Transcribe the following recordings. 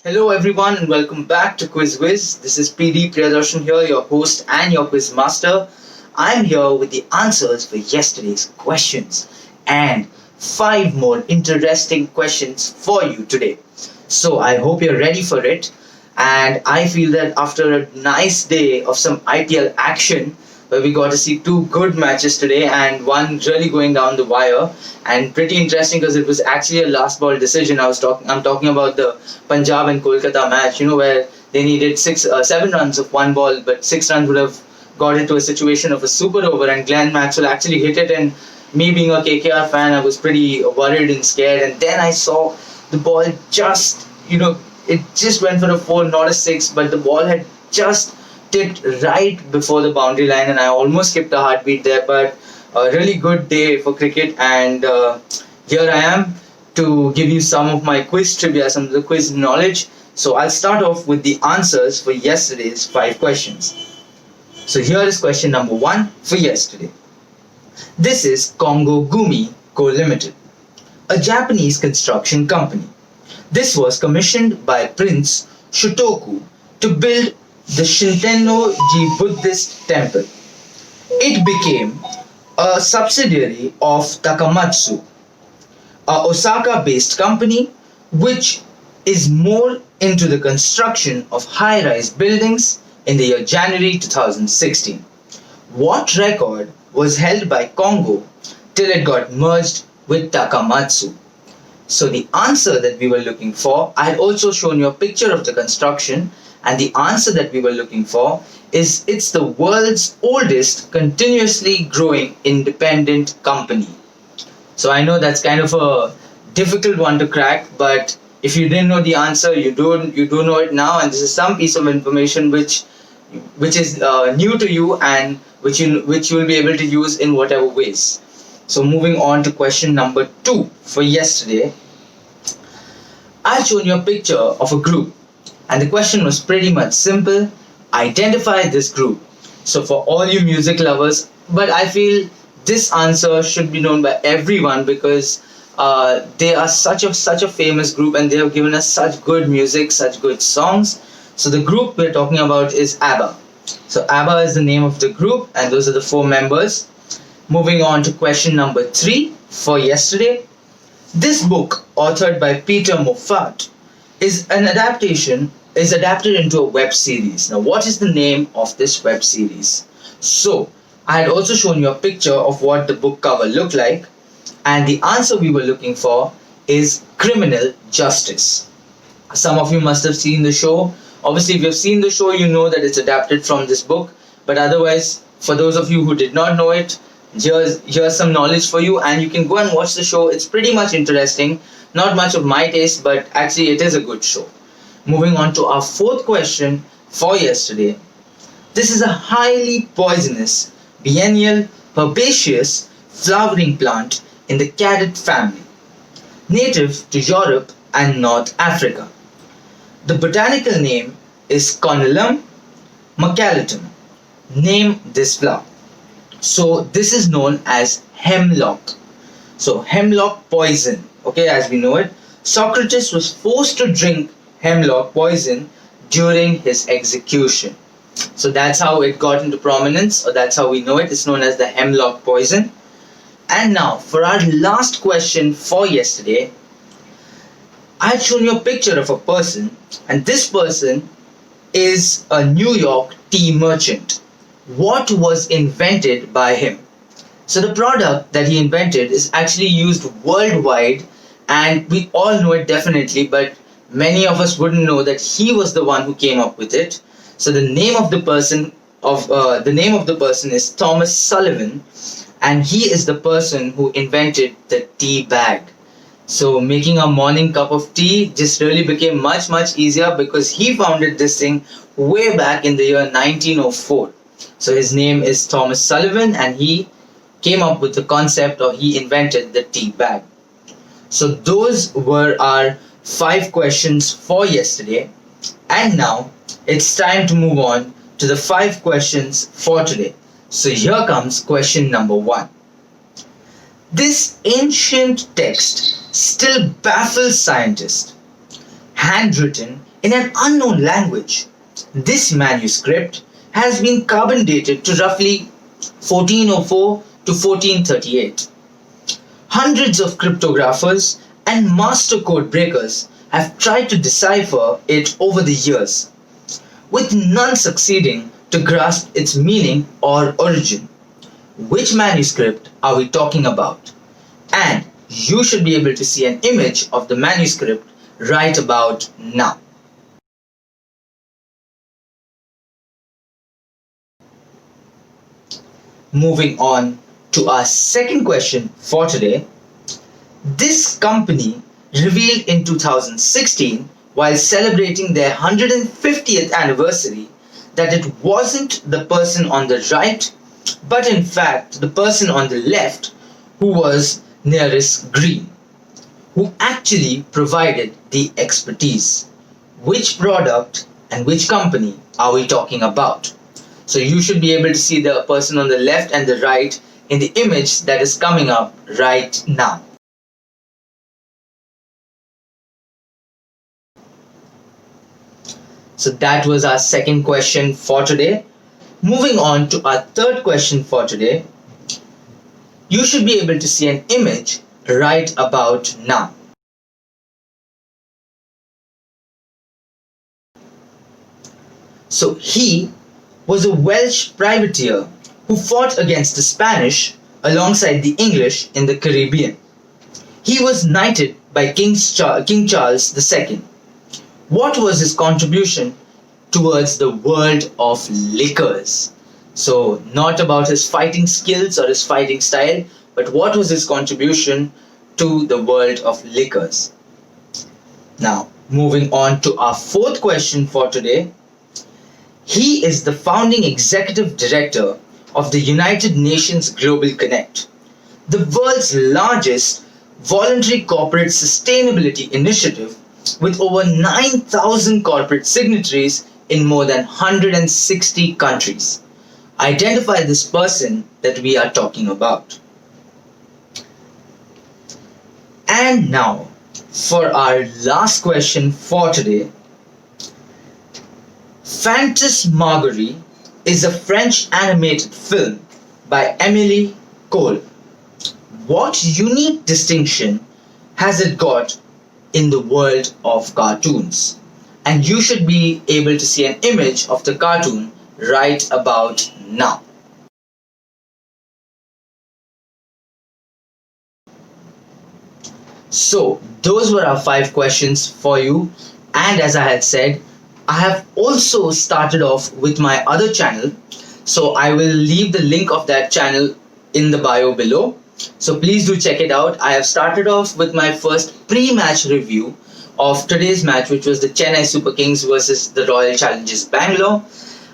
Hello everyone and welcome back to Whiz. This is PD Priyadarshan here, your host and your quiz master. I'm here with the answers for yesterday's questions and five more interesting questions for you today. So I hope you're ready for it. And I feel that after a nice day of some IPL action, where we got to see two good matches today and one really going down the wire and pretty interesting because it was actually a last ball decision. I'm talking about the Punjab and Kolkata match, where they needed 7 runs of one ball, but 6 runs would have got into a situation of a super over, and Glenn Maxwell actually hit it. And me being a KKR fan, I was pretty worried and scared. And then I saw the ball it just went for a four, not a six, but the ball had just tipped right before the boundary line, and I almost skipped a heartbeat there. But a really good day for cricket, and here I am to give you some of my quiz trivia, some of the quiz knowledge. So I'll start off with the answers for yesterday's five questions. So here is question number one for yesterday. This is Congo Gumi Co Limited, a Japanese construction company. This was commissioned by Prince Shutoku to build the Shintenno-ji Buddhist temple. It became a subsidiary of Takamatsu, a Osaka-based company which is more into the construction of high-rise buildings in the year January 2016. What record was held by Congo till it got merged with Takamatsu? So the answer that we were looking for, I had also shown you a picture of the construction, and the answer that we were looking for is it's the world's oldest continuously growing independent company. So I know that's kind of a difficult one to crack, but if you didn't know the answer, you do know it now, and this is some piece of information which is new to you and which you will be able to use in whatever ways. So moving on to question number two for yesterday, I've shown you a picture of a group, and the question was pretty much simple. Identify this group. So for all you music lovers, but I feel this answer should be known by everyone because they are such a famous group, and they have given us such good music, such good songs. So the group we're talking about is ABBA. So ABBA is the name of the group, and those are the four members. Moving on to question number three for yesterday. This book, authored by Peter Moffat, is adapted into a web series. Now, what is the name of this web series? So, I had also shown you a picture of what the book cover looked like, and the answer we were looking for is Criminal Justice. Some of you must have seen the show. Obviously, if you've seen the show, you know that it's adapted from this book. But otherwise, for those of you who did not know it, here's some knowledge for you, and you can go and watch the show. It's pretty much interesting. Not much of my taste, but actually it is a good show. Moving on to our fourth question for yesterday. This is a highly poisonous, biennial, herbaceous flowering plant in the carrot family, native to Europe and North Africa. The botanical name is Conylum maculatum. Name this flower. So this is known as hemlock. So hemlock poison, okay, as we know it. Socrates was forced to drink hemlock poison during his execution. So that's how it got into prominence, or that's how we know it. It's known as the hemlock poison. And now for our last question for yesterday, I had shown you a picture of a person, and this person is a New York tea merchant. What was invented by him? So the product that he invented is actually used worldwide, and we all know it definitely, but many of us wouldn't know that he was the one who came up with it. So the name of the person is Thomas Sullivan, and he is the person who invented the tea bag. So making a morning cup of tea just really became much easier because he founded this thing way back in the year 1904. So his name is Thomas Sullivan, and he came up with the concept, or he invented the tea bag. So those were our five questions for yesterday, and now it's time to move on to the five questions for today. So here comes question number one. This ancient text still baffles scientists. Handwritten in an unknown language. This manuscript has been carbon dated to roughly 1404 to 1438. Hundreds of cryptographers and master code breakers have tried to decipher it over the years, with none succeeding to grasp its meaning or origin. Which manuscript are we talking about? And you should be able to see an image of the manuscript right about now. Moving on to our second question for today. This company revealed in 2016, while celebrating their 150th anniversary, that it wasn't the person on the right, but in fact the person on the left who was nearest green, who actually provided the expertise. Which product and which company are we talking about? So you should be able to see the person on the left and the right in the image that is coming up right now. So that was our second question for today. Moving on to our third question for today. You should be able to see an image right about now. So he was a Welsh privateer who fought against the Spanish alongside the English in the Caribbean. He was knighted by King Charles II. What was his contribution towards the world of liquors? So, not about his fighting skills or his fighting style, but what was his contribution to the world of liquors? Now, moving on to our fourth question for today. He is the founding executive director of the United Nations Global Connect, the world's largest voluntary corporate sustainability initiative with over 9,000 corporate signatories in more than 160 countries. Identify this person that we are talking about. And now, for our last question for today. Phantasmagorie is a French animated film by Emily Cole. What unique distinction has it got in the world of cartoons? And you should be able to see an image of the cartoon right about now. So, those were our 5 questions for you. And as I had said, I have also started off with my other channel. So, I will leave the link of that channel in the bio below. So, please do check it out. I have started off with my first pre-match review of today's match, which was the Chennai Super Kings versus the Royal Challengers Bangalore.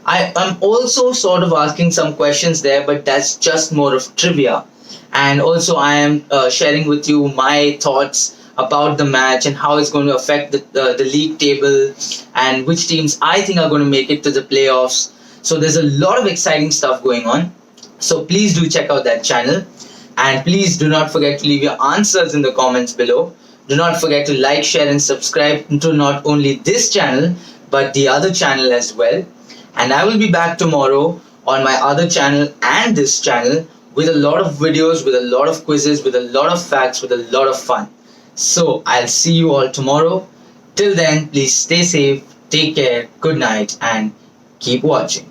I am also sort of asking some questions there, but that's just more of trivia. And also I am sharing with you my thoughts about the match and how it's going to affect the league table and which teams I think are going to make it to the playoffs. So there's a lot of exciting stuff going on. So please do check out that channel. And please do not forget to leave your answers in the comments below. Do not forget to like, share and subscribe to not only this channel, but the other channel as well. And I will be back tomorrow on my other channel and this channel with a lot of videos, with a lot of quizzes, with a lot of facts, with a lot of fun. So I'll see you all tomorrow. Till then, please stay safe, take care, good night, and keep watching.